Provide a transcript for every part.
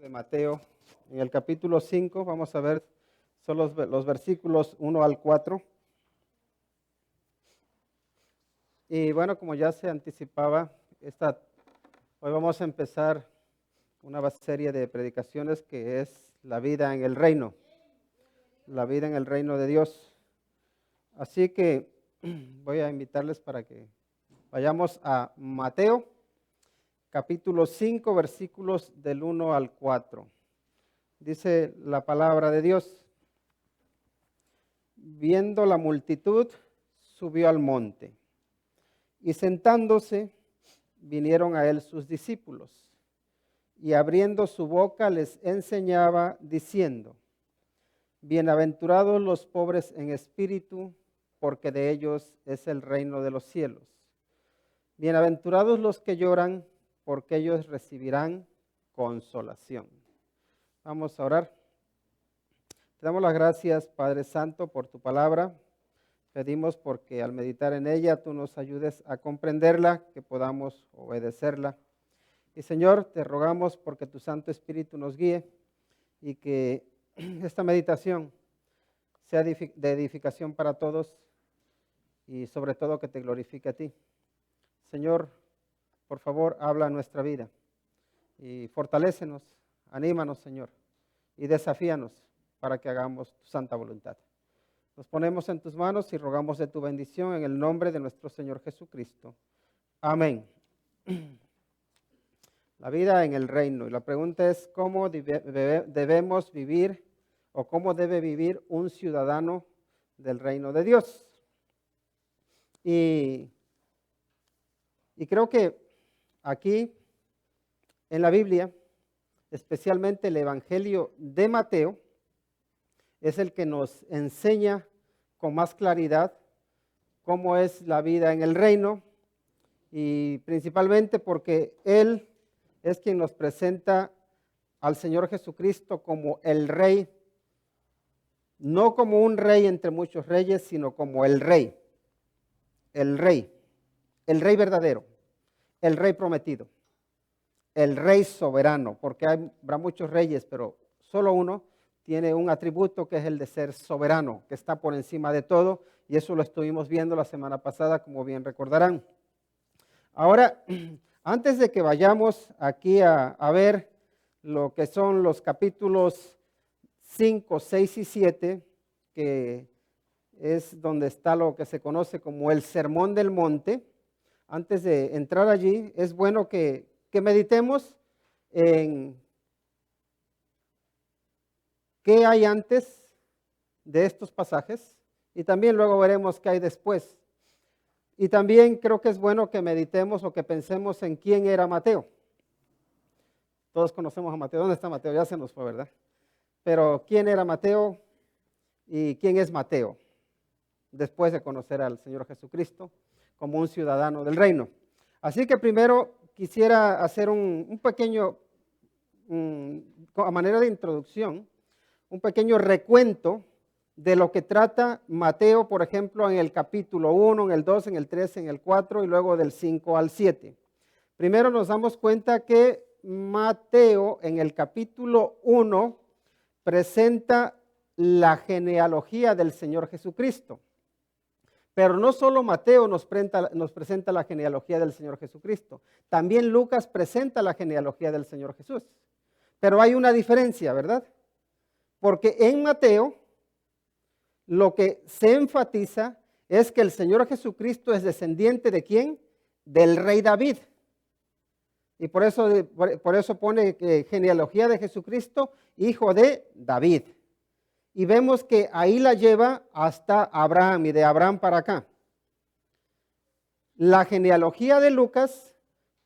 de Mateo, en el capítulo 5, vamos a ver, son los versículos 1 al 4. Y bueno, como ya se anticipaba, hoy vamos a empezar una serie de predicaciones que es la vida en el reino, la vida en el reino de Dios. Así que voy a invitarles para que vayamos a Mateo, capítulo 5, versículos del 1 al 4. Dice la palabra de Dios: viendo la multitud, subió al monte, y sentándose, vinieron a él sus discípulos, y abriendo su boca les enseñaba, diciendo: bienaventurados los pobres en espíritu, porque de ellos es el reino de los cielos. Bienaventurados los que lloran, porque ellos recibirán consolación. Vamos a orar. Te damos las gracias, Padre Santo, por tu palabra. Pedimos porque al meditar en ella tú nos ayudes a comprenderla, que podamos obedecerla. Y Señor, te rogamos porque tu Santo Espíritu nos guíe y que esta meditación sea de edificación para todos y sobre todo que te glorifique a ti. Señor, por favor, habla a nuestra vida y fortalécenos, anímanos, Señor, y desafíanos para que hagamos tu santa voluntad. Nos ponemos en tus manos y rogamos de tu bendición en el nombre de nuestro Señor Jesucristo. Amén. La vida en el reino. Y la pregunta es, ¿cómo debemos vivir o cómo debe vivir un ciudadano del reino de Dios? Y creo que aquí en la Biblia, especialmente el Evangelio de Mateo, es el que nos enseña con más claridad cómo es la vida en el reino, y principalmente porque Él es quien nos presenta al Señor Jesucristo como el Rey, no como un rey entre muchos reyes, sino como el Rey verdadero, el Rey prometido, el Rey soberano, porque habrá muchos reyes, pero solo uno tiene un atributo que es el de ser soberano, que está por encima de todo, y eso lo estuvimos viendo la semana pasada, como bien recordarán. Ahora, antes de que vayamos aquí a ver lo que son los capítulos 5, 6 y 7, que es donde está lo que se conoce como el Sermón del Monte, antes de entrar allí, es bueno que meditemos en qué hay antes de estos pasajes y también luego veremos qué hay después. Y también creo que es bueno que meditemos o que pensemos en quién era Mateo. Todos conocemos a Mateo. ¿Dónde está Mateo? Ya se nos fue, ¿verdad? Pero ¿quién era Mateo y quién es Mateo? Después de conocer al Señor Jesucristo como un ciudadano del reino. Así que primero quisiera hacer un pequeño, a manera de introducción, un pequeño recuento de lo que trata Mateo, por ejemplo, en el capítulo 1, en el 2, en el 3, en el 4 y luego del 5 al 7. Primero nos damos cuenta que Mateo en el capítulo 1 presenta la genealogía del Señor Jesucristo. Pero no solo Mateo nos presenta la genealogía del Señor Jesucristo, también Lucas presenta la genealogía del Señor Jesús. Pero hay una diferencia, ¿verdad? Porque en Mateo lo que se enfatiza es que el Señor Jesucristo es descendiente ¿de quién? Del rey David. Y por eso pone que genealogía de Jesucristo, hijo de David. Y vemos que ahí la lleva hasta Abraham y de Abraham para acá. La genealogía de Lucas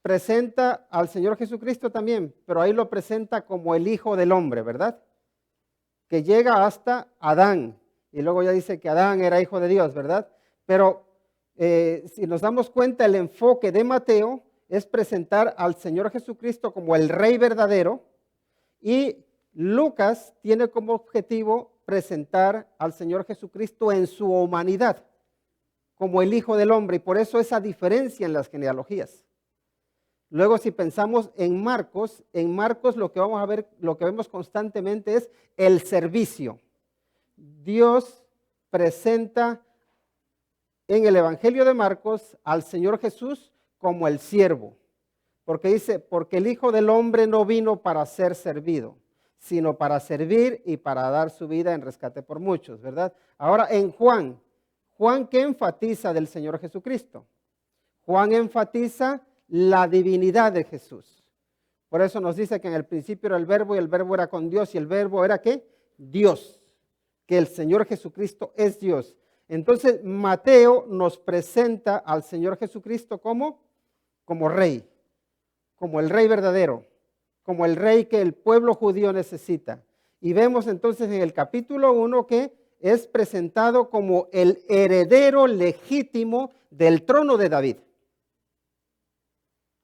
presenta al Señor Jesucristo también, pero ahí lo presenta como el Hijo del Hombre, ¿verdad? Que llega hasta Adán. Y luego ya dice que Adán era hijo de Dios, ¿verdad? Pero si nos damos cuenta, el enfoque de Mateo es presentar al Señor Jesucristo como el Rey verdadero, y Lucas tiene como objetivo presentar al Señor Jesucristo en su humanidad, como el Hijo del Hombre, y por eso esa diferencia en las genealogías. Luego, si pensamos en Marcos lo que vamos a ver, lo que vemos constantemente es el servicio. Dios presenta en el Evangelio de Marcos al Señor Jesús como el siervo. Porque dice, porque el Hijo del Hombre no vino para ser servido, sino para servir y para dar su vida en rescate por muchos, ¿verdad? Ahora en Juan, ¿qué enfatiza del Señor Jesucristo? Juan enfatiza la divinidad de Jesús. Por eso nos dice que en el principio era el verbo y el verbo era con Dios y el verbo era ¿qué? Dios, que el Señor Jesucristo es Dios. Entonces Mateo nos presenta al Señor Jesucristo como rey, como el rey verdadero, como el rey que el pueblo judío necesita. Y vemos entonces en el capítulo 1 que es presentado como el heredero legítimo del trono de David.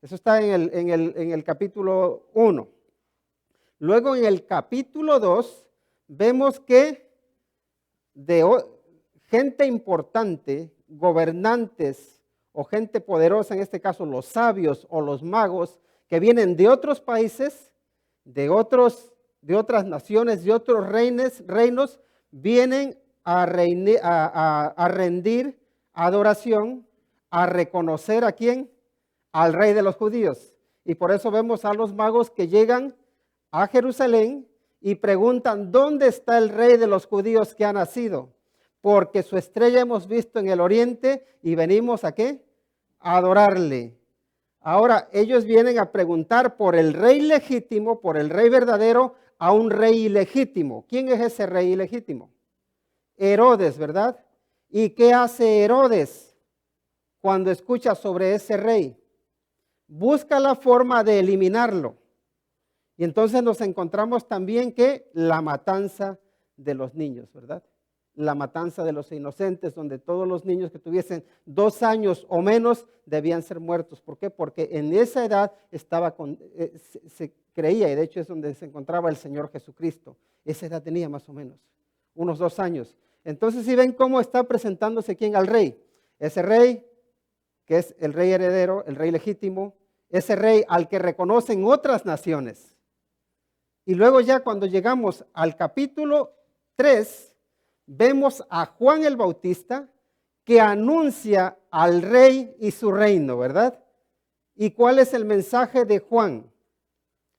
Eso está en el capítulo 1. Luego en el capítulo 2 vemos que gente importante, gobernantes o gente poderosa, en este caso los sabios o los magos, que vienen de otros países, de otras naciones, de otros reinos, vienen a rendir adoración, a reconocer a quién, al rey de los judíos. Y por eso vemos a los magos que llegan a Jerusalén y preguntan, ¿dónde está el rey de los judíos que ha nacido? Porque su estrella hemos visto en el oriente y venimos ¿a qué? A adorarle. Ahora ellos vienen a preguntar por el rey legítimo, por el rey verdadero, a un rey ilegítimo. ¿Quién es ese rey ilegítimo? Herodes, ¿verdad? ¿Y qué hace Herodes cuando escucha sobre ese rey? Busca la forma de eliminarlo. Y entonces nos encontramos también que la matanza de los niños, ¿verdad? La matanza de los inocentes, donde todos los niños que tuviesen 2 años o menos debían ser muertos. ¿Por qué? Porque en esa edad se creía, y de hecho es donde se encontraba el Señor Jesucristo. Esa edad tenía más o menos, unos 2 años. Entonces, si ven cómo está presentándose quién al rey. Ese rey, que es el rey heredero, el rey legítimo, ese rey al que reconocen otras naciones. Y luego ya cuando llegamos al capítulo 3, vemos a Juan el Bautista que anuncia al rey y su reino, ¿verdad? ¿Y cuál es el mensaje de Juan?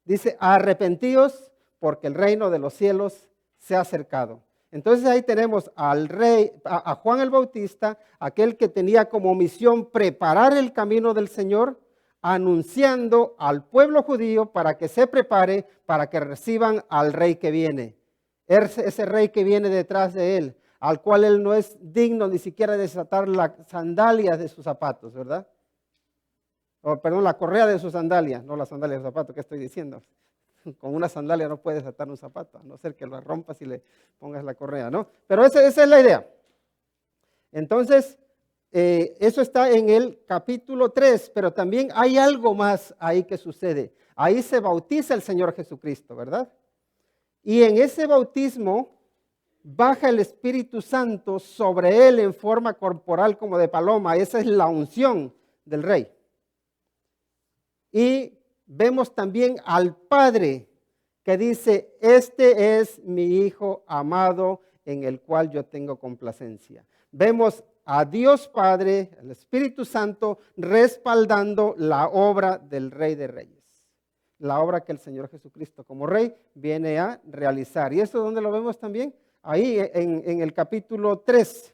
Dice, arrepentíos porque el reino de los cielos se ha acercado. Entonces ahí tenemos al rey, a Juan el Bautista, aquel que tenía como misión preparar el camino del Señor, anunciando al pueblo judío para que se prepare, para que reciban al rey que viene. Ese rey que viene detrás de él, al cual él no es digno ni siquiera de desatar las sandalias de sus zapatos, ¿verdad? Perdón, la correa de sus sandalias, no las sandalias de sus zapatos, ¿qué estoy diciendo? Con una sandalia no puedes atar un zapato, a no ser que lo rompas y le pongas la correa, ¿no? Pero esa es la idea. Entonces, eso está en el capítulo 3, pero también hay algo más ahí que sucede. Ahí se bautiza el Señor Jesucristo, ¿verdad? Y en ese bautismo baja el Espíritu Santo sobre él en forma corporal como de paloma. Esa es la unción del Rey. Y vemos también al Padre que dice, este es mi Hijo amado en el cual yo tengo complacencia. Vemos a Dios Padre, el Espíritu Santo, respaldando la obra del Rey de Reyes. La obra que el Señor Jesucristo como Rey viene a realizar. ¿Y eso dónde lo vemos también? Ahí en el capítulo 3.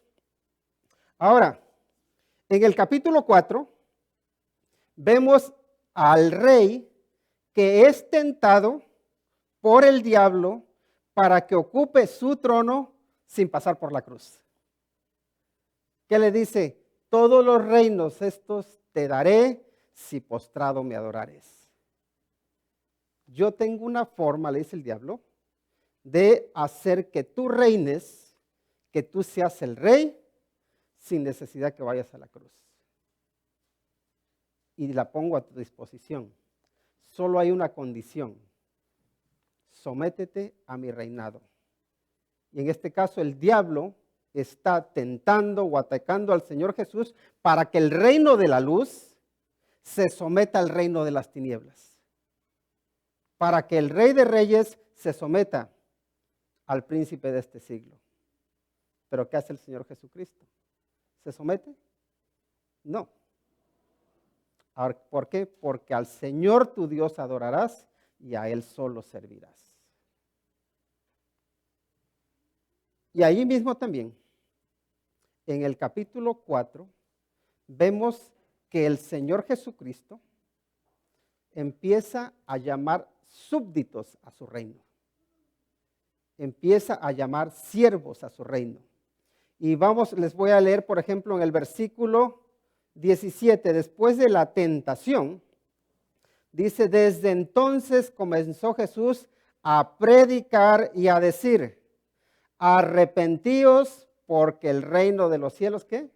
Ahora, en el capítulo 4, vemos al Rey que es tentado por el diablo para que ocupe su trono sin pasar por la cruz. ¿Qué le dice? Todos los reinos estos te daré si postrado me adorares. Yo tengo una forma, le dice el diablo, de hacer que tú reines, que tú seas el rey, sin necesidad que vayas a la cruz. Y la pongo a tu disposición. Solo hay una condición. Sométete a mi reinado. Y en este caso el diablo está tentando o atacando al Señor Jesús para que el reino de la luz se someta al reino de las tinieblas. Para que el Rey de Reyes se someta al príncipe de este siglo. ¿Pero qué hace el Señor Jesucristo? ¿Se somete? No. Ahora, ¿por qué? Porque al Señor tu Dios adorarás y a Él solo servirás. Y ahí mismo también, en el capítulo 4, vemos que el Señor Jesucristo empieza a llamar súbditos a su reino. Empieza a llamar siervos a su reino. Y les voy a leer, por ejemplo, en el versículo 17, después de la tentación, dice, desde entonces comenzó Jesús a predicar y a decir, arrepentíos porque el reino de los cielos, ¿qué?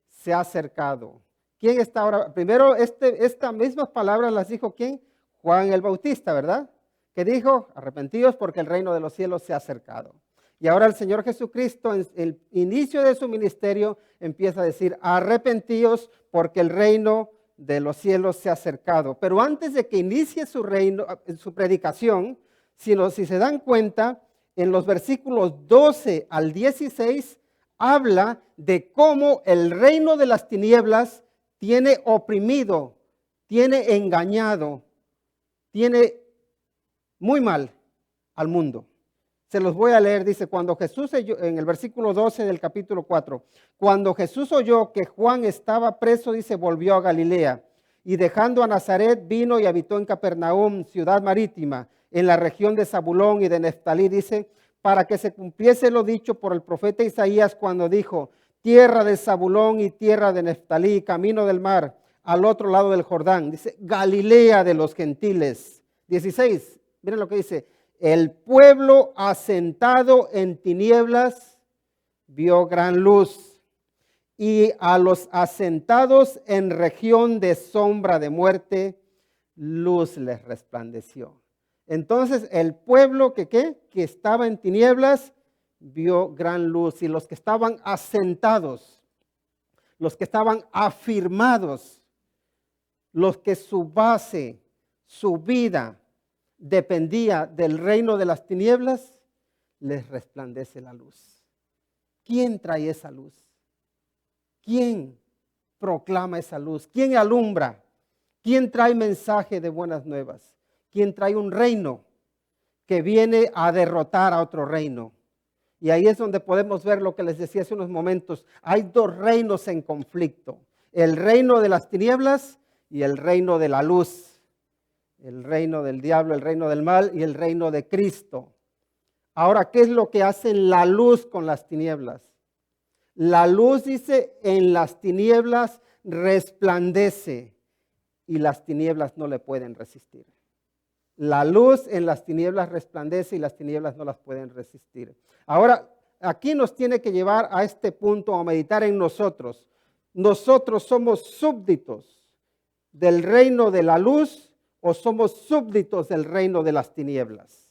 Se ha acercado. ¿Quién está ahora? Primero, estas mismas palabras las dijo ¿quién? Juan el Bautista, ¿verdad? Que dijo, arrepentíos porque el reino de los cielos se ha acercado. Y ahora el Señor Jesucristo, en el inicio de su ministerio, empieza a decir, arrepentíos porque el reino de los cielos se ha acercado. Pero antes de que inicie su reino, su predicación, si se dan cuenta, en los versículos 12 al 16, habla de cómo el reino de las tinieblas tiene oprimido, tiene engañado, tiene muy mal al mundo. Se los voy a leer, dice, cuando Jesús, en el versículo 12 del capítulo 4, cuando Jesús oyó que Juan estaba preso, dice, volvió a Galilea, y dejando a Nazaret, vino y habitó en Capernaum, ciudad marítima, en la región de Zabulón y de Neftalí, dice, para que se cumpliese lo dicho por el profeta Isaías cuando dijo, tierra de Zabulón y tierra de Neftalí, camino del mar, al otro lado del Jordán, dice, Galilea de los gentiles. 16, miren lo que dice, el pueblo asentado en tinieblas vio gran luz, y a los asentados en región de sombra de muerte, luz les resplandeció. Entonces el pueblo que estaba en tinieblas vio gran luz, y los que estaban asentados, los que estaban afirmados, los que su base, su vida dependía del reino de las tinieblas, les resplandece la luz. ¿Quién trae esa luz? ¿Quién proclama esa luz? ¿Quién alumbra? ¿Quién trae mensaje de buenas nuevas? ¿Quién trae un reino que viene a derrotar a otro reino? Y ahí es donde podemos ver lo que les decía hace unos momentos. Hay dos reinos en conflicto. El reino de las tinieblas y el reino de la luz. El reino del diablo, el reino del mal y el reino de Cristo. Ahora, ¿qué es lo que hace la luz con las tinieblas? La luz, dice, en las tinieblas resplandece y las tinieblas no le pueden resistir. La luz en las tinieblas resplandece y las tinieblas no las pueden resistir. Ahora, aquí nos tiene que llevar a este punto, a meditar en nosotros. Nosotros somos súbditos del reino de la luz o somos súbditos del reino de las tinieblas.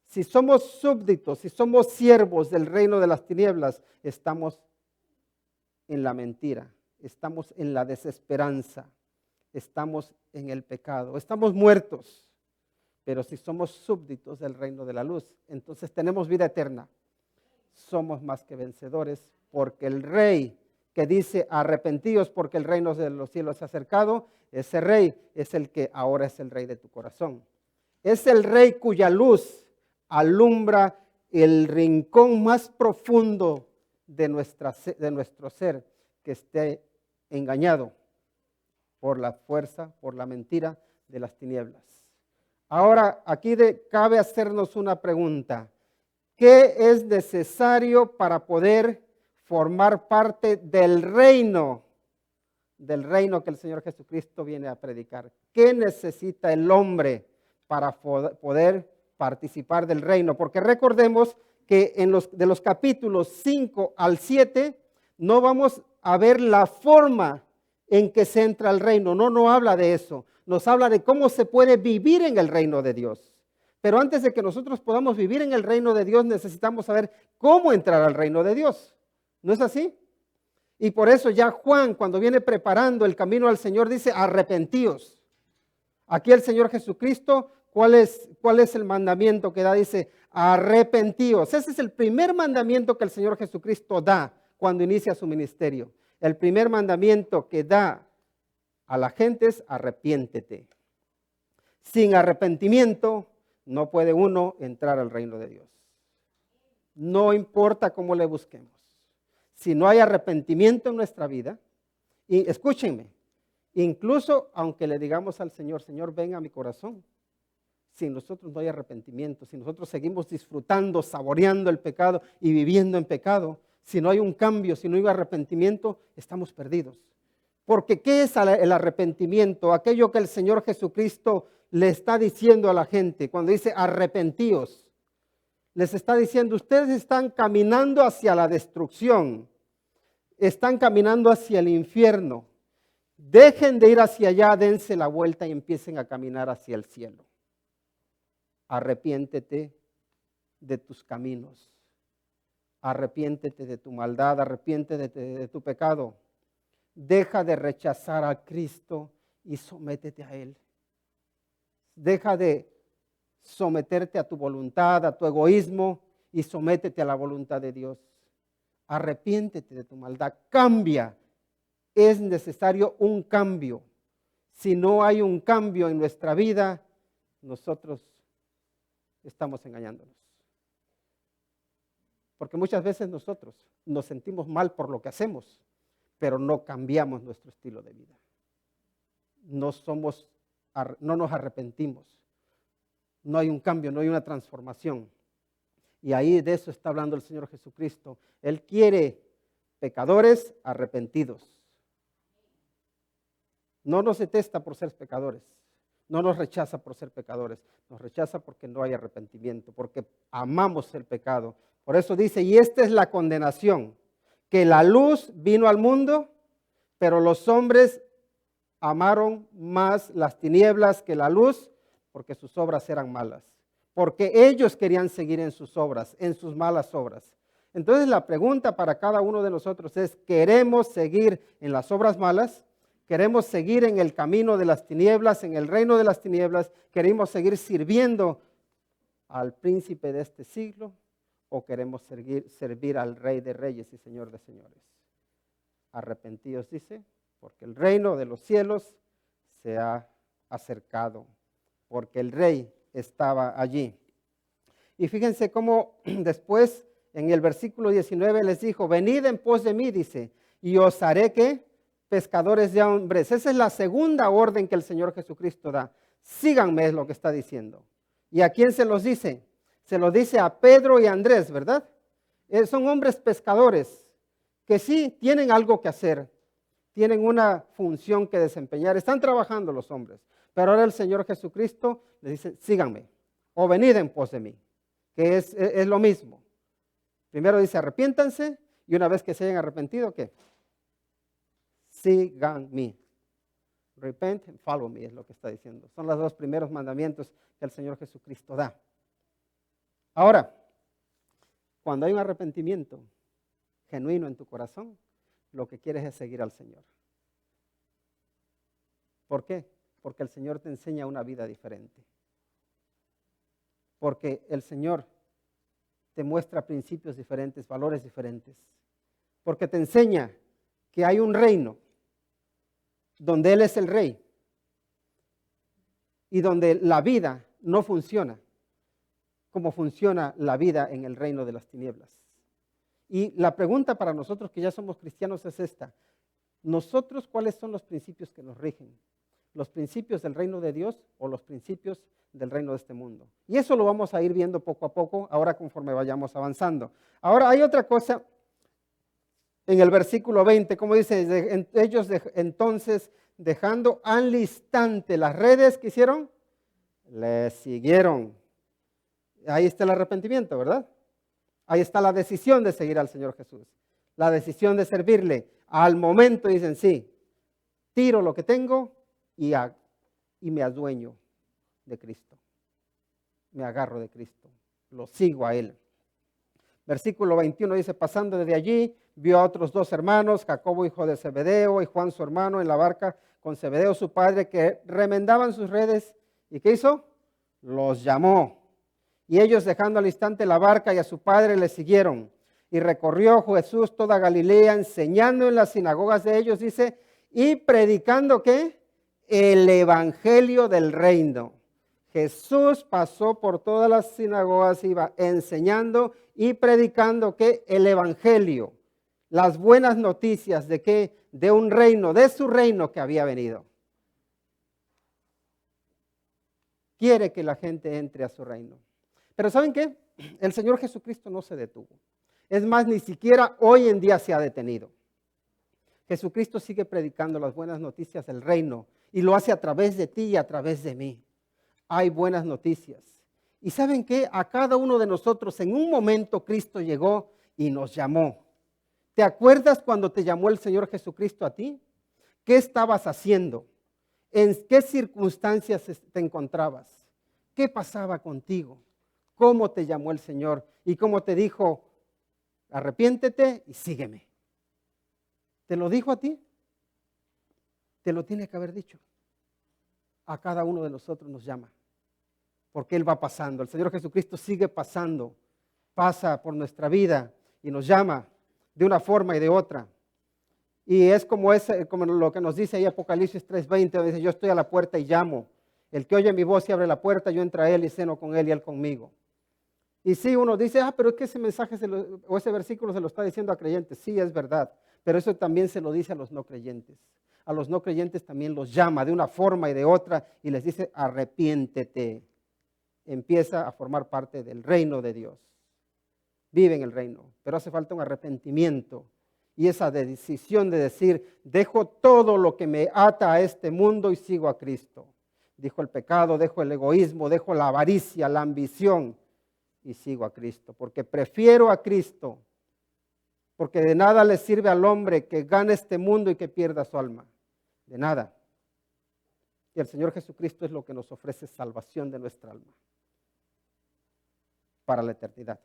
Si somos súbditos, si somos siervos del reino de las tinieblas, estamos en la mentira, estamos en la desesperanza, estamos en el pecado, estamos muertos. Pero si somos súbditos del reino de la luz, entonces tenemos vida eterna. Somos más que vencedores, porque el rey que dice arrepentíos porque el reino de los cielos se ha acercado, ese rey es el que ahora es el rey de tu corazón. Es el rey cuya luz alumbra el rincón más profundo de nuestro ser que esté engañado por la fuerza, por la mentira de las tinieblas. Ahora, aquí cabe hacernos una pregunta. ¿Qué es necesario para poder formar parte del reino que el Señor Jesucristo viene a predicar? ¿Qué necesita el hombre para poder participar del reino? Porque recordemos que de los capítulos 5 al 7 no vamos a ver la forma en que se entra al reino. No habla de eso. Nos habla de cómo se puede vivir en el reino de Dios. Pero antes de que nosotros podamos vivir en el reino de Dios, necesitamos saber cómo entrar al reino de Dios. ¿No es así? Y por eso ya Juan, cuando viene preparando el camino al Señor, dice, arrepentíos. Aquí el Señor Jesucristo, ¿cuál es el mandamiento que da? Dice, arrepentíos. Ese es el primer mandamiento que el Señor Jesucristo da cuando inicia su ministerio. El primer mandamiento que da a la gente es arrepiéntete. Sin arrepentimiento no puede uno entrar al reino de Dios. No importa cómo le busquemos. Si no hay arrepentimiento en nuestra vida, y escúchenme, incluso aunque le digamos al Señor, Señor, ven a mi corazón, si nosotros no hay arrepentimiento, si nosotros seguimos disfrutando, saboreando el pecado y viviendo en pecado, si no hay un cambio, si no hay arrepentimiento, estamos perdidos. Porque ¿qué es el arrepentimiento? Aquello que el Señor Jesucristo le está diciendo a la gente cuando dice arrepentíos. Les está diciendo, ustedes están caminando hacia la destrucción, están caminando hacia el infierno. Dejen de ir hacia allá, dense la vuelta y empiecen a caminar hacia el cielo. Arrepiéntete de tus caminos, arrepiéntete de tu maldad, arrepiéntete de tu pecado. Deja de rechazar a Cristo y sométete a Él. Deja de someterte a tu voluntad, a tu egoísmo y sométete a la voluntad de Dios. Arrepiéntete de tu maldad, cambia. Es necesario un cambio. Si no hay un cambio en nuestra vida, nosotros estamos engañándonos. Porque muchas veces nosotros nos sentimos mal por lo que hacemos, pero no cambiamos nuestro estilo de vida. No nos arrepentimos. No hay un cambio, no hay una transformación. Y ahí de eso está hablando el Señor Jesucristo. Él quiere pecadores arrepentidos. No nos detesta por ser pecadores. No nos rechaza por ser pecadores. Nos rechaza porque no hay arrepentimiento, porque amamos el pecado. Por eso dice, y esta es la condenación, que la luz vino al mundo, pero los hombres amaron más las tinieblas que la luz, porque sus obras eran malas, porque ellos querían seguir en sus obras, en sus malas obras. Entonces la pregunta para cada uno de nosotros es, ¿queremos seguir en las obras malas? ¿Queremos seguir en el camino de las tinieblas, en el reino de las tinieblas? ¿Queremos seguir sirviendo al príncipe de este siglo? ¿O queremos servir al Rey de Reyes y Señor de Señores? Arrepentidos, dice, porque el reino de los cielos se ha acercado. Porque el rey estaba allí. Y fíjense cómo después en el versículo 19 les dijo, venid en pos de mí, dice, y os haré ¿qué? Pescadores de hombres. Esa es la segunda orden que el Señor Jesucristo da. Síganme es lo que está diciendo. ¿Y a quién se los dice? Se los dice a Pedro y a Andrés, ¿verdad? Son hombres pescadores que sí tienen algo que hacer, tienen una función que desempeñar, están trabajando los hombres. Pero ahora el Señor Jesucristo les dice, síganme o venid en pos de mí, que es lo mismo. Primero dice, arrepiéntanse y una vez que se hayan arrepentido, ¿qué? Síganme. Repent and follow me es lo que está diciendo. Son los dos primeros mandamientos que el Señor Jesucristo da. Ahora, cuando hay un arrepentimiento genuino en tu corazón, lo que quieres es seguir al Señor. ¿Por qué? Porque el Señor te enseña una vida diferente. Porque el Señor te muestra principios diferentes, valores diferentes. Porque te enseña que hay un reino donde Él es el rey y donde la vida no funciona como funciona la vida en el reino de las tinieblas. Y la pregunta para nosotros que ya somos cristianos es esta. ¿Nosotros cuáles son los principios que nos rigen? ¿Los principios del reino de Dios o los principios del reino de este mundo? Y eso lo vamos a ir viendo poco a poco, ahora conforme vayamos avanzando. Ahora hay otra cosa en el versículo 20, como dice, ellos entonces dejando al instante las redes, ¿qué hicieron? Le siguieron. Ahí está el arrepentimiento, ¿verdad? Ahí está la decisión de seguir al Señor Jesús. La decisión de servirle. Al momento dicen, sí, tiro lo que tengo y me adueño de Cristo. Me agarro de Cristo. Lo sigo a Él. Versículo 21 dice, pasando desde allí, vio a otros 2 hermanos, Jacobo hijo de Zebedeo y Juan su hermano en la barca con Zebedeo su padre, que remendaban sus redes. ¿Y qué hizo? Los llamó. Y ellos, dejando al instante la barca y a su padre, le siguieron. Y recorrió Jesús toda Galilea, enseñando en las sinagogas de ellos, dice, y predicando, ¿qué? El evangelio del reino. Jesús pasó por todas las sinagogas, iba enseñando y predicando, ¿qué? El evangelio, las buenas noticias de que de un reino, de su reino que había venido. Quiere que la gente entre a su reino. Pero ¿saben qué? El Señor Jesucristo no se detuvo. Es más, ni siquiera hoy en día se ha detenido. Jesucristo sigue predicando las buenas noticias del reino y lo hace a través de ti y a través de mí. Hay buenas noticias. ¿Y saben qué? A cada uno de nosotros en un momento Cristo llegó y nos llamó. ¿Te acuerdas cuando te llamó el Señor Jesucristo a ti? ¿Qué estabas haciendo? ¿En qué circunstancias te encontrabas? ¿Qué pasaba contigo? ¿Cómo te llamó el Señor? Y cómo te dijo, arrepiéntete y sígueme. ¿Te lo dijo a ti? Te lo tiene que haber dicho. A cada uno de nosotros nos llama. Porque Él va pasando. El Señor Jesucristo sigue pasando. Pasa por nuestra vida y nos llama de una forma y de otra. Y es como lo que nos dice ahí Apocalipsis 3:20, donde dice, yo estoy a la puerta y llamo. El que oye mi voz y abre la puerta, yo entro a él y ceno con él y él conmigo. Y sí, uno dice, pero es que ese mensaje o ese versículo se lo está diciendo a creyentes. Sí, es verdad, pero eso también se lo dice a los no creyentes. A los no creyentes también los llama de una forma y de otra y les dice, arrepiéntete. Empieza a formar parte del reino de Dios. Vive en el reino, pero hace falta un arrepentimiento y esa decisión de decir, dejo todo lo que me ata a este mundo y sigo a Cristo. Dejo el pecado, dejo el egoísmo, dejo la avaricia, la ambición y sigo a Cristo, porque prefiero a Cristo, porque de nada le sirve al hombre que gane este mundo y que pierda su alma, de nada. Y el Señor Jesucristo es lo que nos ofrece salvación de nuestra alma para la eternidad.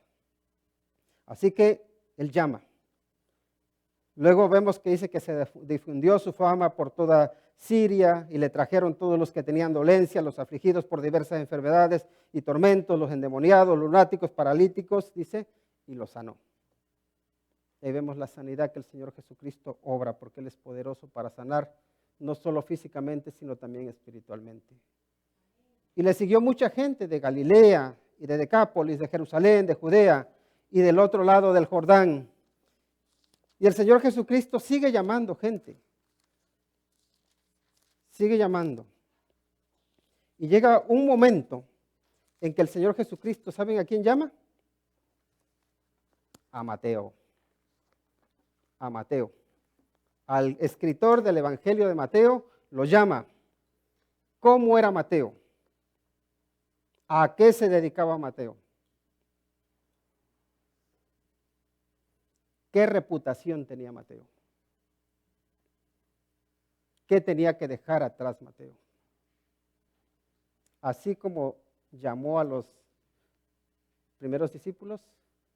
Así que Él llama. Luego vemos que dice que se difundió su fama por toda Siria y le trajeron todos los que tenían dolencia, los afligidos por diversas enfermedades y tormentos, los endemoniados, lunáticos, paralíticos, dice, y los sanó. Ahí vemos la sanidad que el Señor Jesucristo obra, porque Él es poderoso para sanar, no solo físicamente, sino también espiritualmente. Y le siguió mucha gente de Galilea y de Decápolis, de Jerusalén, de Judea y del otro lado del Jordán. Y el Señor Jesucristo sigue llamando gente. Sigue llamando. Y llega un momento en que el Señor Jesucristo, ¿saben a quién llama? A Mateo. A Mateo. Al escritor del Evangelio de Mateo lo llama. ¿Cómo era Mateo? ¿A qué se dedicaba Mateo? ¿Qué reputación tenía Mateo? ¿Qué tenía que dejar atrás Mateo? Así como llamó a los primeros discípulos,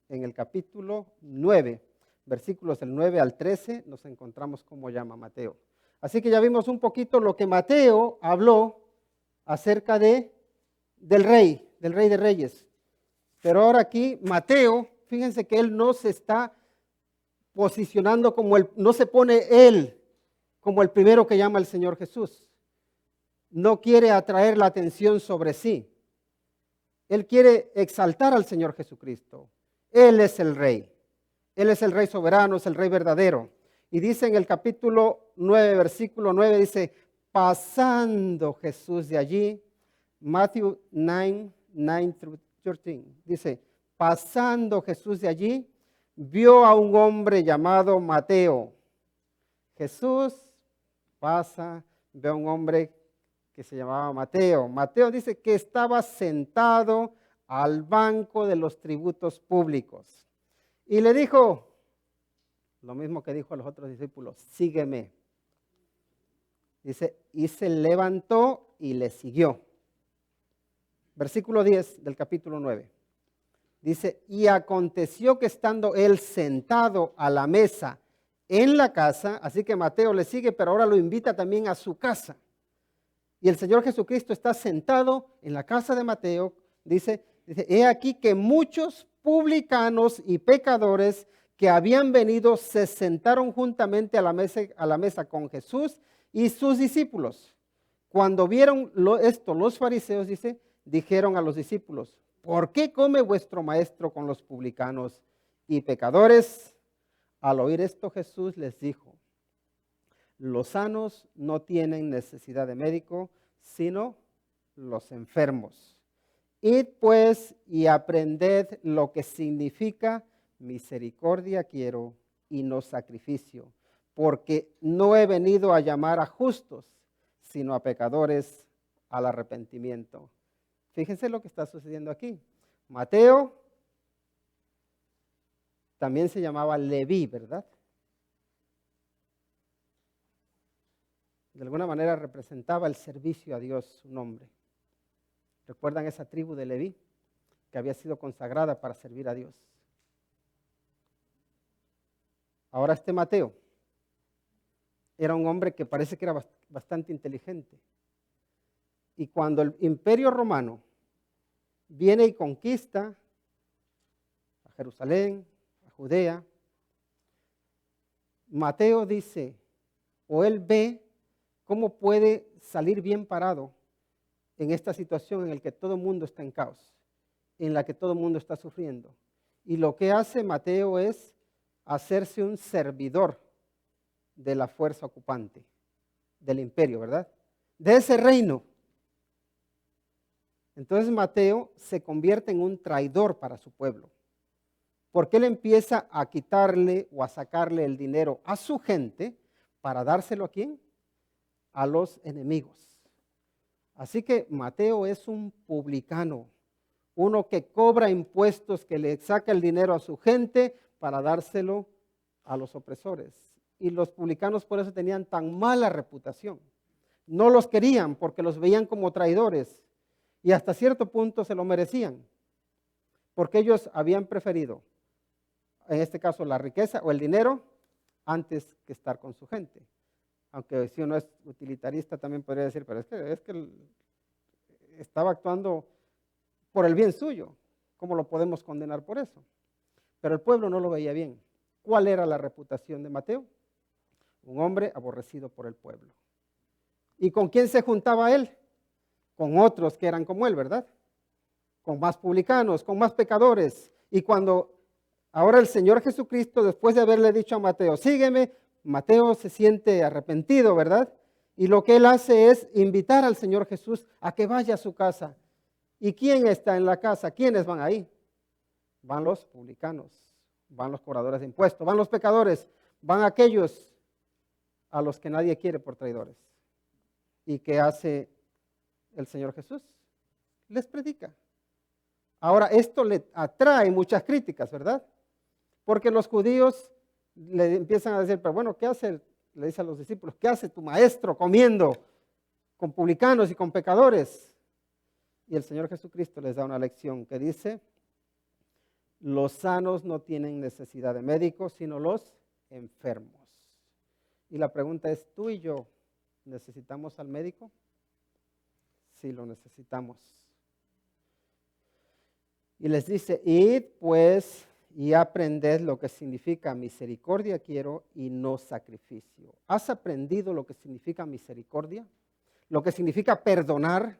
en el capítulo 9, versículos del 9 al 13, nos encontramos cómo llama Mateo. Así que ya vimos un poquito lo que Mateo habló acerca del rey de reyes. Pero ahora aquí Mateo, fíjense que él no se está posicionando no se pone él como el primero que llama al Señor Jesús. No quiere atraer la atención sobre sí. Él quiere exaltar al Señor Jesucristo. Él es el Rey. Él es el Rey soberano, es el Rey verdadero. Y dice en el capítulo 9, versículo 9, dice, pasando Jesús de allí, Matthew 9, 9-13, dice, pasando Jesús de allí, vio a un hombre llamado Mateo. Jesús pasa, ve a un hombre que se llamaba Mateo. Mateo dice que estaba sentado al banco de los tributos públicos. Y le dijo, lo mismo que dijo a los otros discípulos, sígueme. Dice, y se levantó y le siguió. Versículo 10 del capítulo 9. Dice, y aconteció que estando él sentado a la mesa en la casa, así que Mateo le sigue, pero ahora lo invita también a su casa. Y el Señor Jesucristo está sentado en la casa de Mateo, dice, he aquí que muchos publicanos y pecadores que habían venido se sentaron juntamente a la mesa con Jesús y sus discípulos. Cuando vieron esto, los fariseos, dice, dijeron a los discípulos, ¿por qué come vuestro maestro con los publicanos y pecadores? Al oír esto, Jesús les dijo, los sanos no tienen necesidad de médico, sino los enfermos. Id pues y aprended lo que significa misericordia quiero y no sacrificio, porque no he venido a llamar a justos, sino a pecadores al arrepentimiento. Fíjense lo que está sucediendo aquí. Mateo también se llamaba Leví, ¿verdad? De alguna manera representaba el servicio a Dios, su nombre. ¿Recuerdan esa tribu de Leví que había sido consagrada para servir a Dios? Ahora este Mateo era un hombre que parece que era bastante inteligente. Y cuando el imperio romano viene y conquista a Jerusalén, a Judea, Mateo dice, o él ve cómo puede salir bien parado en esta situación en la que todo el mundo está en caos, en la que todo el mundo está sufriendo. Y lo que hace Mateo es hacerse un servidor de la fuerza ocupante, del imperio, ¿verdad? De ese reino. Entonces Mateo se convierte en un traidor para su pueblo, porque él empieza a quitarle o a sacarle el dinero a su gente para dárselo ¿a quién? A los enemigos. Así que Mateo es un publicano, uno que cobra impuestos, que le saca el dinero a su gente para dárselo a los opresores. Y los publicanos por eso tenían tan mala reputación. No los querían porque los veían como traidores y hasta cierto punto se lo merecían, porque ellos habían preferido, en este caso, la riqueza o el dinero antes que estar con su gente. Aunque si uno es utilitarista también podría decir, pero es que estaba actuando por el bien suyo. ¿Cómo lo podemos condenar por eso? Pero el pueblo no lo veía bien. ¿Cuál era la reputación de Mateo? Un hombre aborrecido por el pueblo. ¿Y con quién se juntaba él? Con otros que eran como él, ¿verdad? Con más publicanos, con más pecadores. Y cuando ahora el Señor Jesucristo, después de haberle dicho a Mateo, sígueme, Mateo se siente arrepentido, ¿verdad? Y lo que él hace es invitar al Señor Jesús a que vaya a su casa. ¿Y quién está en la casa? ¿Quiénes van ahí? Van los publicanos, van los cobradores de impuestos, van los pecadores, van aquellos a los que nadie quiere por traidores. ¿Y qué hace el Señor Jesús? Les predica. Ahora, esto le atrae muchas críticas, ¿verdad? Porque los judíos le empiezan a decir, pero bueno, ¿qué hace? Le dice a los discípulos, ¿qué hace tu maestro comiendo con publicanos y con pecadores? Y el Señor Jesucristo les da una lección que dice, los sanos no tienen necesidad de médicos, sino los enfermos. Y la pregunta es, ¿tú y yo necesitamos al médico? Sí, lo necesitamos. Y les dice, id pues y aprended lo que significa misericordia quiero y no sacrificio. ¿Has aprendido lo que significa misericordia? Lo que significa perdonar,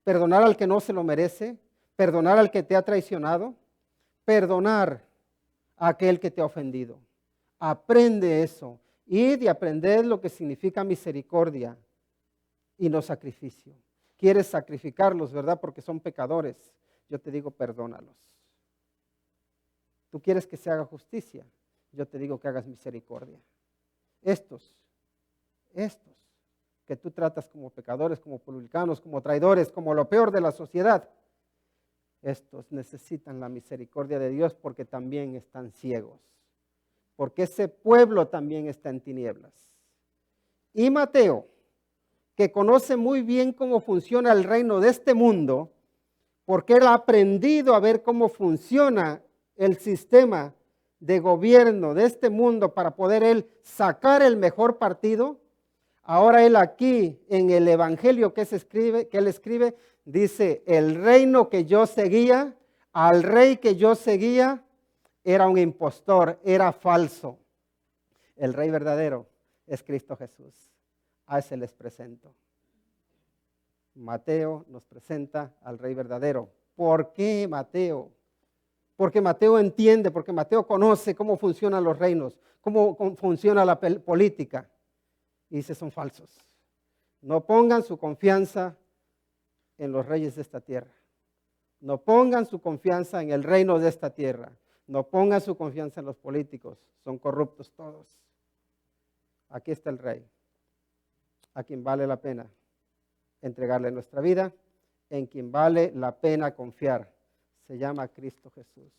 perdonar al que no se lo merece, perdonar al que te ha traicionado, perdonar a aquel que te ha ofendido. Aprende eso. Id y aprended lo que significa misericordia y no sacrificio. Quieres sacrificarlos, ¿verdad? Porque son pecadores. Yo te digo, perdónalos. Tú quieres que se haga justicia. Yo te digo que hagas misericordia. Estos que tú tratas como pecadores, como publicanos, como traidores, como lo peor de la sociedad, estos necesitan la misericordia de Dios porque también están ciegos. Porque ese pueblo también está en tinieblas. Y Mateo, que conoce muy bien cómo funciona el reino de este mundo, porque él ha aprendido a ver cómo funciona el sistema de gobierno de este mundo para poder él sacar el mejor partido. Ahora él aquí en el evangelio que él escribe, dice, el reino que yo seguía, al rey que yo seguía, era un impostor, era falso. El rey verdadero es Cristo Jesús. A ese les presento. Mateo nos presenta al rey verdadero. ¿Por qué Mateo? Porque Mateo entiende, porque Mateo conoce cómo funcionan los reinos, cómo funciona la política. Y dice, son falsos. No pongan su confianza en los reyes de esta tierra. No pongan su confianza en el reino de esta tierra. No pongan su confianza en los políticos. Son corruptos todos. Aquí está el rey, a quien vale la pena entregarle nuestra vida, en quien vale la pena confiar. Se llama Cristo Jesús,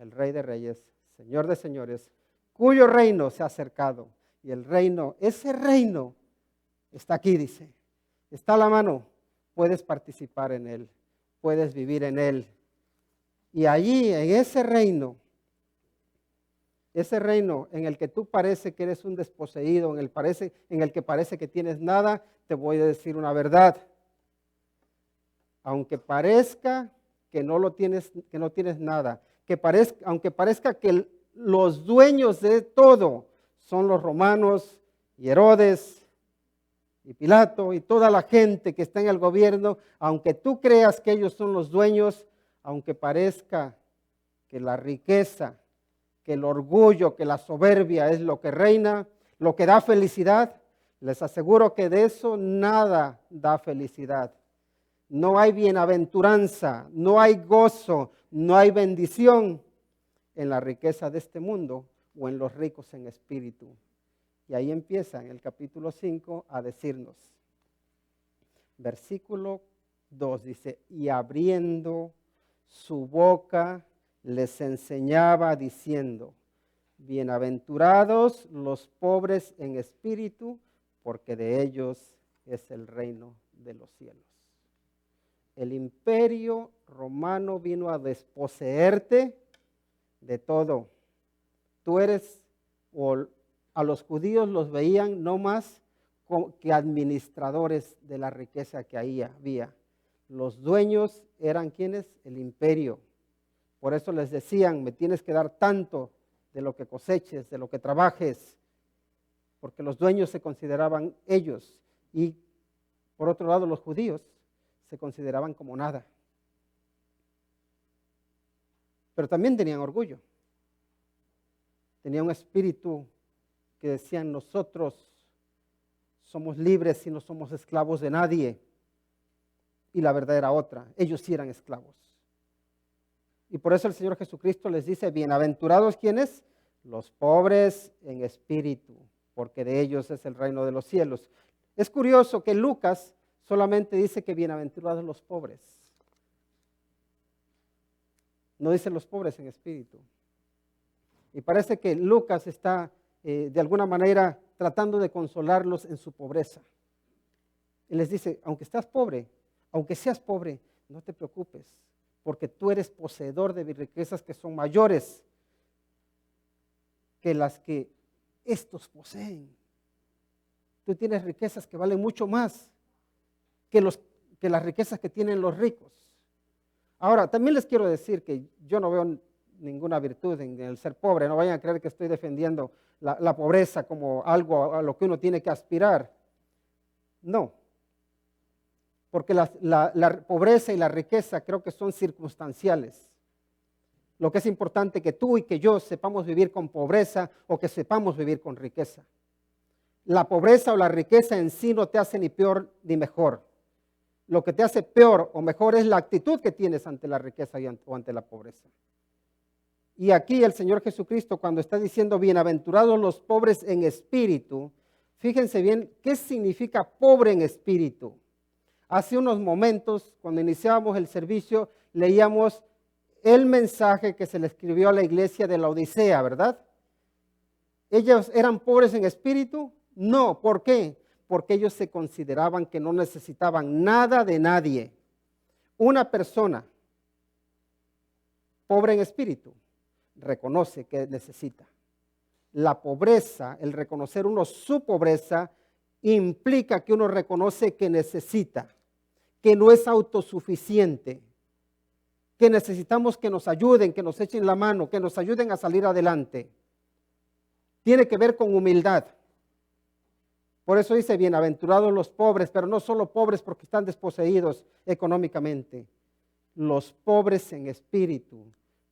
el Rey de Reyes, Señor de Señores, cuyo reino se ha acercado. Y el reino, ese reino está aquí, dice. Está a la mano. Puedes participar en él. Puedes vivir en él. Y allí, en ese reino en el que tú parece que eres un desposeído, en el que parece que tienes nada, te voy a decir una verdad. Aunque parezca que no tienes nada, aunque parezca que los dueños de todo son los romanos y Herodes y Pilato y toda la gente que está en el gobierno, aunque tú creas que ellos son los dueños, aunque parezca que la riqueza, que el orgullo, que la soberbia es lo que reina, lo que da felicidad, les aseguro que de eso nada da felicidad. No hay bienaventuranza, no hay gozo, no hay bendición en la riqueza de este mundo o en los ricos en espíritu. Y ahí empieza en el capítulo 5 a decirnos, versículo 2 dice, y abriendo su boca les enseñaba diciendo, bienaventurados los pobres en espíritu, porque de ellos es el reino de los cielos. El imperio romano vino a desposeerte de todo. Tú eres, o a los judíos los veían no más que administradores de la riqueza que ahí había. Los dueños eran ¿quiénes? El imperio. Por eso les decían, me tienes que dar tanto de lo que coseches, de lo que trabajes, porque los dueños se consideraban ellos. Y por otro lado, los judíos se consideraban como nada. Pero también tenían orgullo. Tenían un espíritu que decían, nosotros somos libres y no somos esclavos de nadie. Y la verdad era otra, ellos sí eran esclavos. Y por eso el Señor Jesucristo les dice, bienaventurados ¿quiénes? Los pobres en espíritu, porque de ellos es el reino de los cielos. Es curioso que Lucas solamente dice que bienaventurados los pobres. No dice los pobres en espíritu. Y parece que Lucas está de alguna manera tratando de consolarlos en su pobreza. Y les dice, aunque seas pobre, no te preocupes, porque tú eres poseedor de riquezas que son mayores que las que estos poseen. Tú tienes riquezas que valen mucho más que las riquezas que tienen los ricos. Ahora, también les quiero decir que yo no veo ninguna virtud en el ser pobre. No vayan a creer que estoy defendiendo la pobreza como algo a lo que uno tiene que aspirar. No. Porque la pobreza y la riqueza creo que son circunstanciales. Lo que es importante que tú y que yo sepamos vivir con pobreza o que sepamos vivir con riqueza. La pobreza o la riqueza en sí no te hace ni peor ni mejor. Lo que te hace peor o mejor es la actitud que tienes ante la riqueza o ante la pobreza. Y aquí el Señor Jesucristo, cuando está diciendo bienaventurados los pobres en espíritu, fíjense bien qué significa pobre en espíritu. Hace unos momentos, cuando iniciábamos el servicio, leíamos el mensaje que se le escribió a la iglesia de la Odisea, ¿verdad? ¿Ellos eran pobres en espíritu? No, ¿por qué? Porque ellos se consideraban que no necesitaban nada de nadie. Una persona pobre en espíritu reconoce que necesita. La pobreza, el reconocer uno su pobreza, implica que uno reconoce que necesita, que no es autosuficiente, que necesitamos que nos ayuden, que nos echen la mano, que nos ayuden a salir adelante. Tiene que ver con humildad. Por eso dice, bienaventurados los pobres, pero no solo pobres porque están desposeídos económicamente, los pobres en espíritu.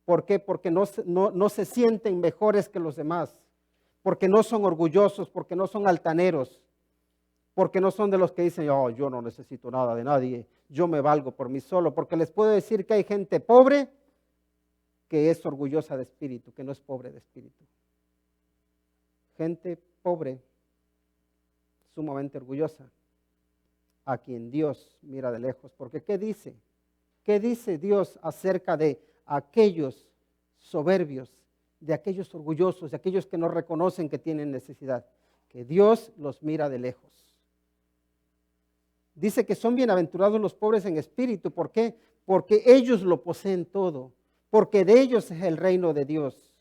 ¿Por qué? Porque no se sienten mejores que los demás, porque no son orgullosos, porque no son altaneros, porque no son de los que dicen, oh, yo no necesito nada de nadie, yo me valgo por mí solo, porque les puedo decir que hay gente pobre que es orgullosa de espíritu, que no es pobre de espíritu. Gente pobre, sumamente orgullosa, a quien Dios mira de lejos. Porque ¿qué dice? ¿Qué dice Dios acerca de aquellos soberbios, de aquellos orgullosos, de aquellos que no reconocen que tienen necesidad? Que Dios los mira de lejos. Dice que son bienaventurados los pobres en espíritu. ¿Por qué? Porque ellos lo poseen todo, porque de ellos es el reino de Dios,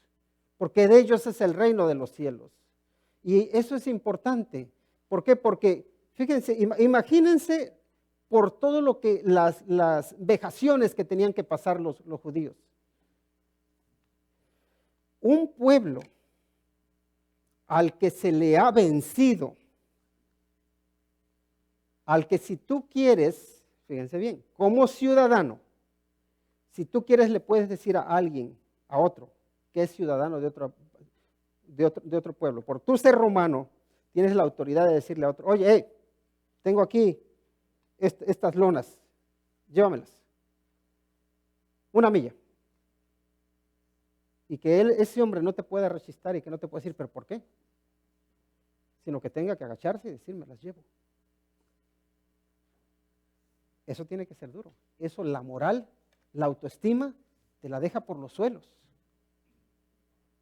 porque de ellos es el reino de los cielos. Y eso es importante. ¿Por qué? Porque, fíjense, imagínense por todo lo que las vejaciones que tenían que pasar los judíos. Un pueblo al que se le ha vencido, al que si tú quieres, fíjense bien, como ciudadano, si tú quieres le puedes decir a alguien, a otro, que es ciudadano de otro pueblo, por tú ser romano, tienes la autoridad de decirle a otro, oye, hey, tengo aquí estas lonas, llévamelas, 1 milla. Y que ese hombre no te pueda rechistar y que no te pueda decir, ¿pero por qué? Sino que tenga que agacharse y decirme, las llevo. Eso tiene que ser duro. Eso, la moral, la autoestima, te la deja por los suelos.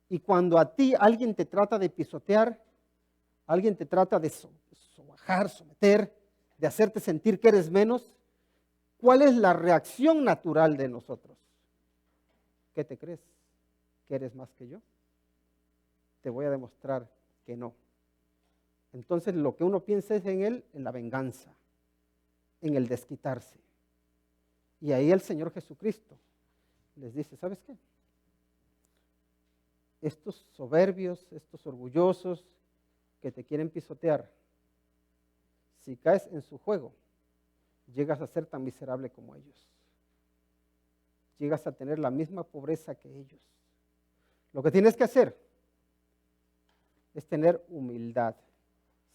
Y cuando a ti alguien te trata de pisotear, alguien te trata de sobajar, someter, de hacerte sentir que eres menos, ¿cuál es la reacción natural de nosotros? ¿Qué te crees? ¿Que eres más que yo? Te voy a demostrar que no. Entonces lo que uno piensa es en él, en la venganza, en el desquitarse. Y ahí el Señor Jesucristo les dice, ¿sabes qué? Estos soberbios, estos orgullosos que te quieren pisotear, si caes en su juego, llegas a ser tan miserable como ellos. Llegas a tener la misma pobreza que ellos. Lo que tienes que hacer es tener humildad,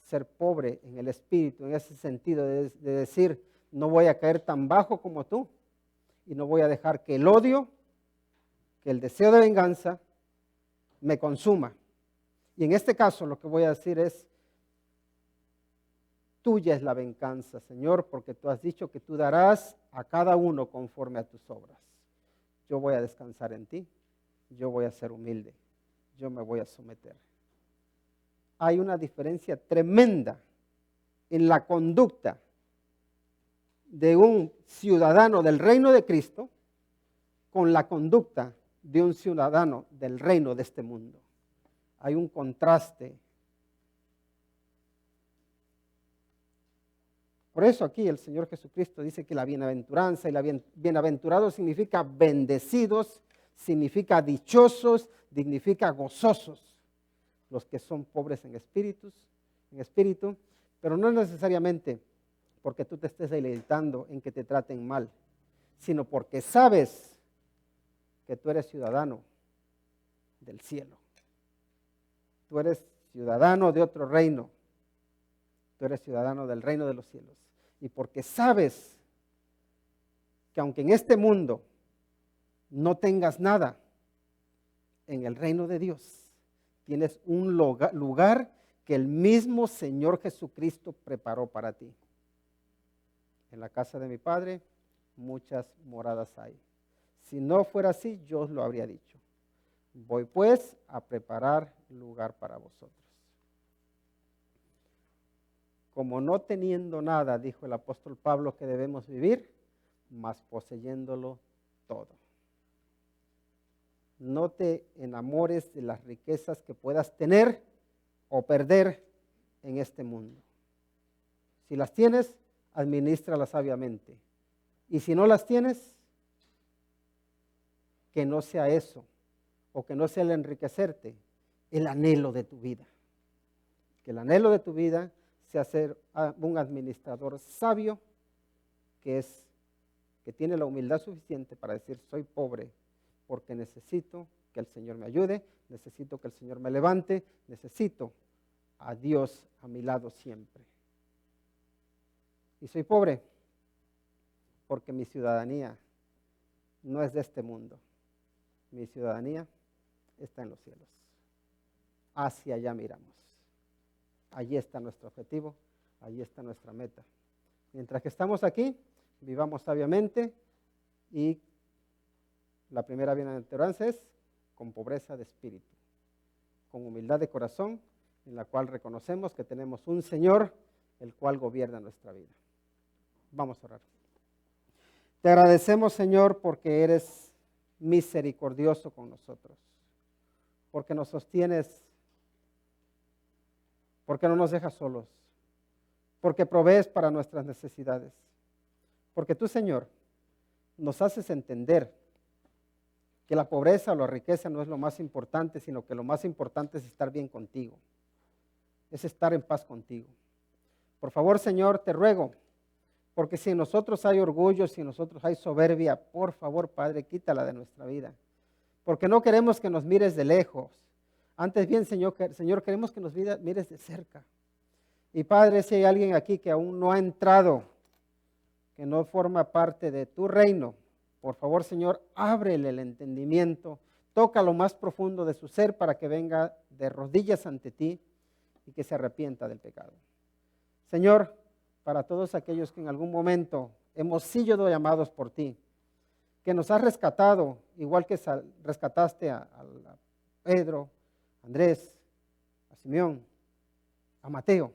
ser pobre en el espíritu, en ese sentido de decir, no voy a caer tan bajo como tú y no voy a dejar que el odio, que el deseo de venganza me consuma. Y en este caso lo que voy a decir es, tuya es la venganza, Señor, porque tú has dicho que tú darás a cada uno conforme a tus obras. Yo voy a descansar en ti, yo voy a ser humilde, yo me voy a someter. Hay una diferencia tremenda en la conducta de un ciudadano del reino de Cristo con la conducta de un ciudadano del reino de este mundo. Hay un contraste. Por eso aquí el Señor Jesucristo dice que la bienaventuranza y la bienaventurado significa bendecidos, significa dichosos, significa gozosos. Los que son pobres en espíritu, pero no necesariamente porque tú te estés deleitando en que te traten mal, sino porque sabes que tú eres ciudadano del cielo. Tú eres ciudadano de otro reino. Tú eres ciudadano del reino de los cielos. Y porque sabes que aunque en este mundo no tengas nada, en el reino de Dios tienes un lugar que el mismo Señor Jesucristo preparó para ti. En la casa de mi Padre muchas moradas hay. Si no fuera así, yo os lo habría dicho. Voy pues a preparar lugar para vosotros. Como no teniendo nada, dijo el apóstol Pablo, que debemos vivir, mas poseyéndolo todo. No te enamores de las riquezas que puedas tener o perder en este mundo. Si las tienes, administralas sabiamente. Y si no las tienes, que no sea eso, o que no sea el enriquecerte, el anhelo de tu vida. Que el anhelo de tu vida sea ser un administrador sabio, que tiene la humildad suficiente para decir, soy pobre, porque necesito que el Señor me ayude, necesito que el Señor me levante, necesito a Dios a mi lado siempre. Y soy pobre porque mi ciudadanía no es de este mundo. Mi ciudadanía está en los cielos. Hacia allá miramos. Allí está nuestro objetivo, allí está nuestra meta. Mientras que estamos aquí, vivamos sabiamente y la primera bienaventuranza es con pobreza de espíritu, con humildad de corazón, en la cual reconocemos que tenemos un Señor, el cual gobierna nuestra vida. Vamos a orar. Te agradecemos, Señor, porque eres misericordioso con nosotros, porque nos sostienes, porque no nos dejas solos, porque provees para nuestras necesidades, porque tú, Señor, nos haces entender que la pobreza o la riqueza no es lo más importante, sino que lo más importante es estar bien contigo, es estar en paz contigo. Por favor, Señor, te ruego, porque si en nosotros hay orgullo, si en nosotros hay soberbia, por favor, Padre, quítala de nuestra vida, porque no queremos que nos mires de lejos. Antes bien, Señor, queremos que nos mires de cerca. Y Padre, si hay alguien aquí que aún no ha entrado, que no forma parte de tu reino, por favor, Señor, ábrele el entendimiento, toca lo más profundo de su ser para que venga de rodillas ante ti y que se arrepienta del pecado. Señor, para todos aquellos que en algún momento hemos sido llamados por ti, que nos has rescatado, igual que rescataste a Pedro, a Andrés, a Simeón, a Mateo.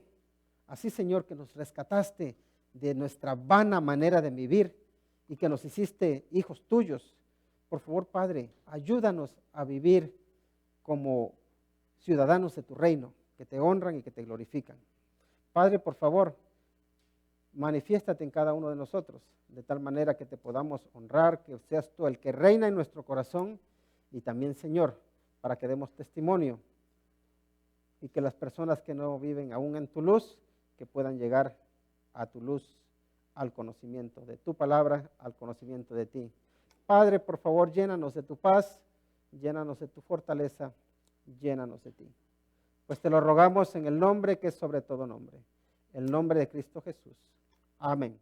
Así, Señor, que nos rescataste de nuestra vana manera de vivir y que nos hiciste hijos tuyos. Por favor, Padre, ayúdanos a vivir como ciudadanos de tu reino, que te honran y que te glorifican. Padre, por favor, manifiéstate en cada uno de nosotros, de tal manera que te podamos honrar, que seas tú el que reina en nuestro corazón y también, Señor, para que demos testimonio y que las personas que no viven aún en tu luz, que puedan llegar a tu luz, al conocimiento de tu palabra, al conocimiento de ti. Padre, por favor, llénanos de tu paz, llénanos de tu fortaleza, llénanos de ti. Pues te lo rogamos en el nombre que es sobre todo nombre, el nombre de Cristo Jesús. Amén.